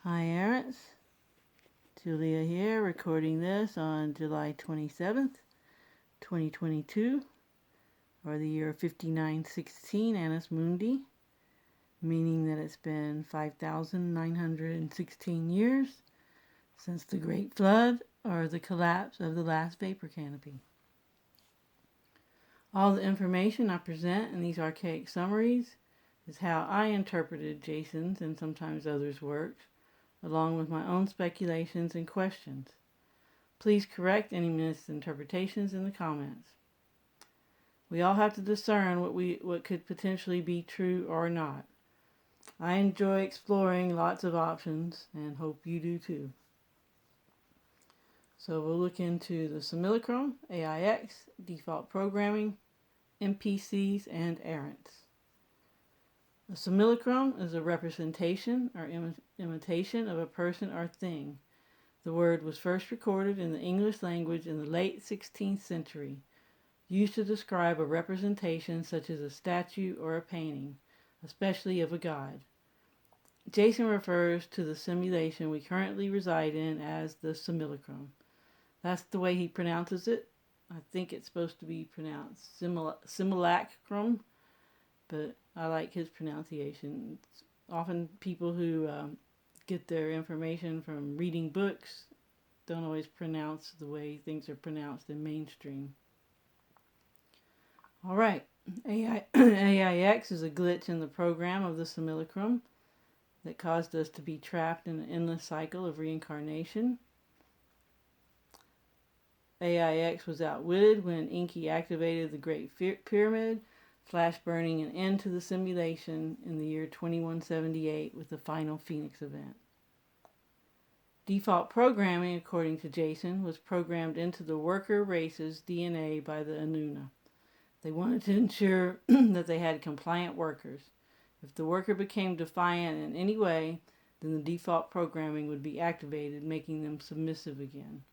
Hi Errants, Julia here, recording this on July 27th, 2022, or the year 5916 Annus Mundi, meaning that it's been 5,916 years since the Great Flood, or the collapse of the last vapor canopy. All the information I present in these archaic summaries is how I interpreted Jason's and sometimes others' works, along with my own speculations and questions. Please correct any misinterpretations in the comments. We all have to discern what could potentially be true or not. I enjoy exploring lots of options and hope you do too. So we'll look into the Simulacrum, AIX, default programming, NPCs, and Errants. A simulacrum is a representation or imitation of a person or thing. The word was first recorded in the English language in the late 16th century, used to describe a representation such as a statue or a painting, especially of a god. Jason refers to the simulation we currently reside in as the simulacrum. That's the way he pronounces it. I think it's supposed to be pronounced simulacrum, but I like his pronunciation. It's often people who get their information from reading books don't always pronounce the way things are pronounced in mainstream. Alright, AIX is a glitch in the program of the simulacrum that caused us to be trapped in an endless cycle of reincarnation. AIX was outwitted when Enki activated the Great Pyramid, flash burning an end to the simulation in the year 2178 with the final Phoenix event. Default programming, according to Jason, was programmed into the worker race's DNA by the Anuna. They wanted to ensure that they had compliant workers. If the worker became defiant in any way, then the default programming would be activated, making them submissive again.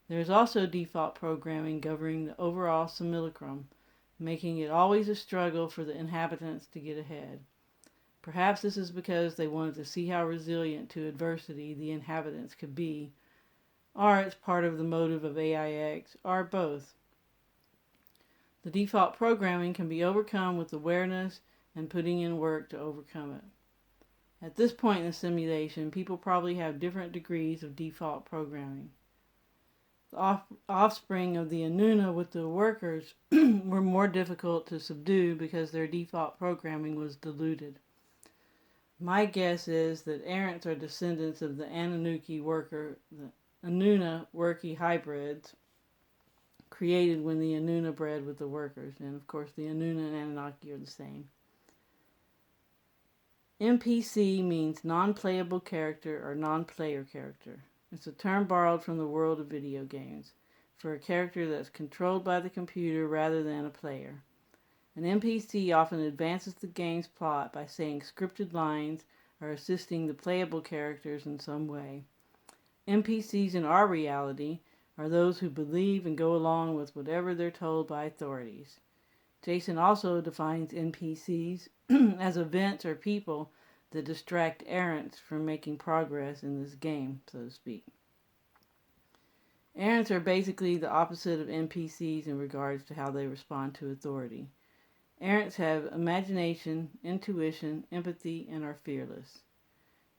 There is also default programming governing the overall simulacrum, making it always a struggle for the inhabitants to get ahead. Perhaps this is because they wanted to see how resilient to adversity the inhabitants could be, or it's part of the motive of AIX, or both. The default programming can be overcome with awareness and putting in work to overcome it. At this point in the simulation, people probably have different degrees of default programming. The offspring of the Anuna with the workers were more difficult to subdue because their default programming was diluted. My guess is that Errants are descendants of the Anunnaki worker, the Anuna worky hybrids created when the Anuna bred with the workers. And of course the Anuna and Anunnaki are the same. NPC means non-playable character or non-player character. It's a term borrowed from the world of video games for a character that's controlled by the computer rather than a player. An NPC often advances the game's plot by saying scripted lines or assisting the playable characters in some way. NPCs in our reality are those who believe and go along with whatever they're told by authorities. Jason also defines NPCs as events or people that distract Errants from making progress in this game, so to speak. Errants are basically the opposite of NPCs in regards to how they respond to authority. Errants have imagination, intuition, empathy, and are fearless.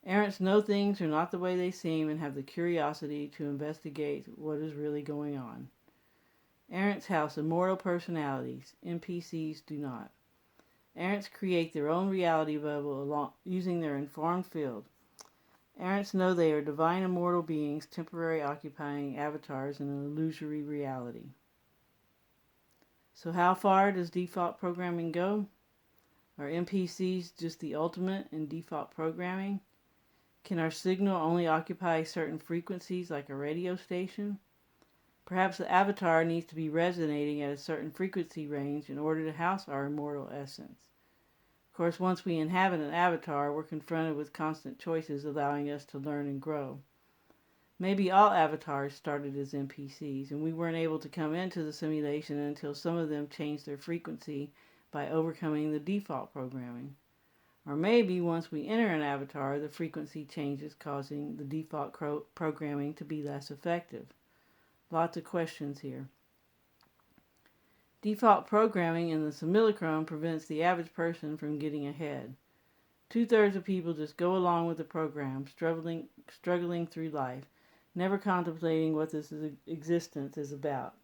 Errants know things are not the way they seem and have the curiosity to investigate what is really going on. Errants have immortal personalities. NPCs do not. Errants create their own reality bubble using their informed field. Errants know they are divine immortal beings temporarily occupying avatars in an illusory reality. So how far does default programming go? Are NPCs just the ultimate in default programming? Can our signal only occupy certain frequencies like a radio station? Perhaps the avatar needs to be resonating at a certain frequency range in order to house our immortal essence. Of course, once we inhabit an avatar, we're confronted with constant choices allowing us to learn and grow. Maybe all avatars started as NPCs, and we weren't able to come into the simulation until some of them changed their frequency by overcoming the default programming. Or maybe once we enter an avatar, the frequency changes, causing the default programming to be less effective. Lots of questions here. Default programming in the Simulacrum prevents the average person from getting ahead. 2/3 of people just go along with the program, struggling through life, never contemplating what this existence is about.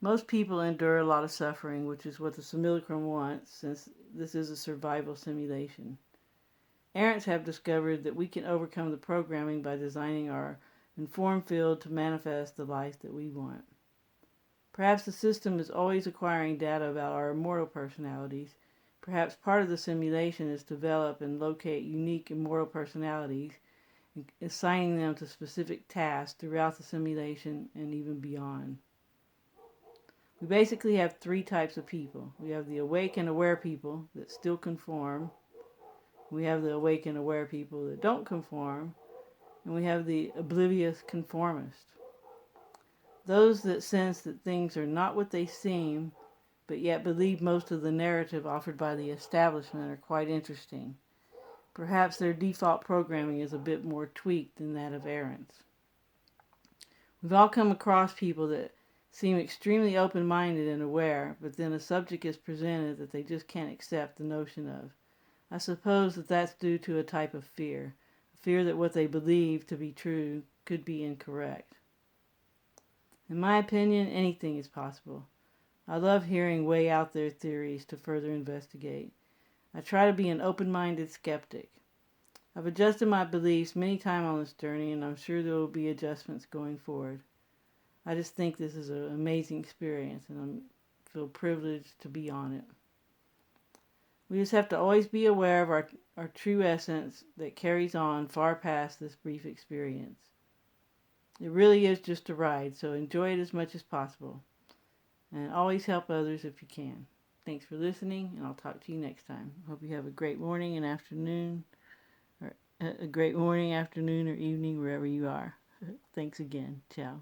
Most people endure a lot of suffering, which is what the Simulacrum wants, since this is a survival simulation. Errants have discovered that we can overcome the programming by designing our informed field to manifest the life that we want. Perhaps the system is always acquiring data about our immortal personalities. Perhaps part of the simulation is to develop and locate unique immortal personalities, and assigning them to specific tasks throughout the simulation and even beyond. We basically have 3 types of people. We have the awake and aware people that still conform. We have the awake and aware people that don't conform. And we have the oblivious conformist. Those that sense that things are not what they seem, but yet believe most of the narrative offered by the establishment, are quite interesting. Perhaps their default programming is a bit more tweaked than that of Errants. We've all come across people that seem extremely open-minded and aware, but then a subject is presented that they just can't accept the notion of. I suppose that that's due to a type of fear that what they believe to be true could be incorrect. In my opinion, anything is possible. I love hearing way out there theories to further investigate. I try to be an open-minded skeptic. I've adjusted my beliefs many times on this journey, and I'm sure there will be adjustments going forward. I just think this is an amazing experience, and I feel privileged to be on it. We just have to always be aware of our true essence that carries on far past this brief experience. It really is just a ride, so enjoy it as much as possible. And always help others if you can. Thanks for listening, and I'll talk to you next time. Hope you have a great morning and afternoon, or a great morning, afternoon, or evening, wherever you are. Thanks again. Ciao.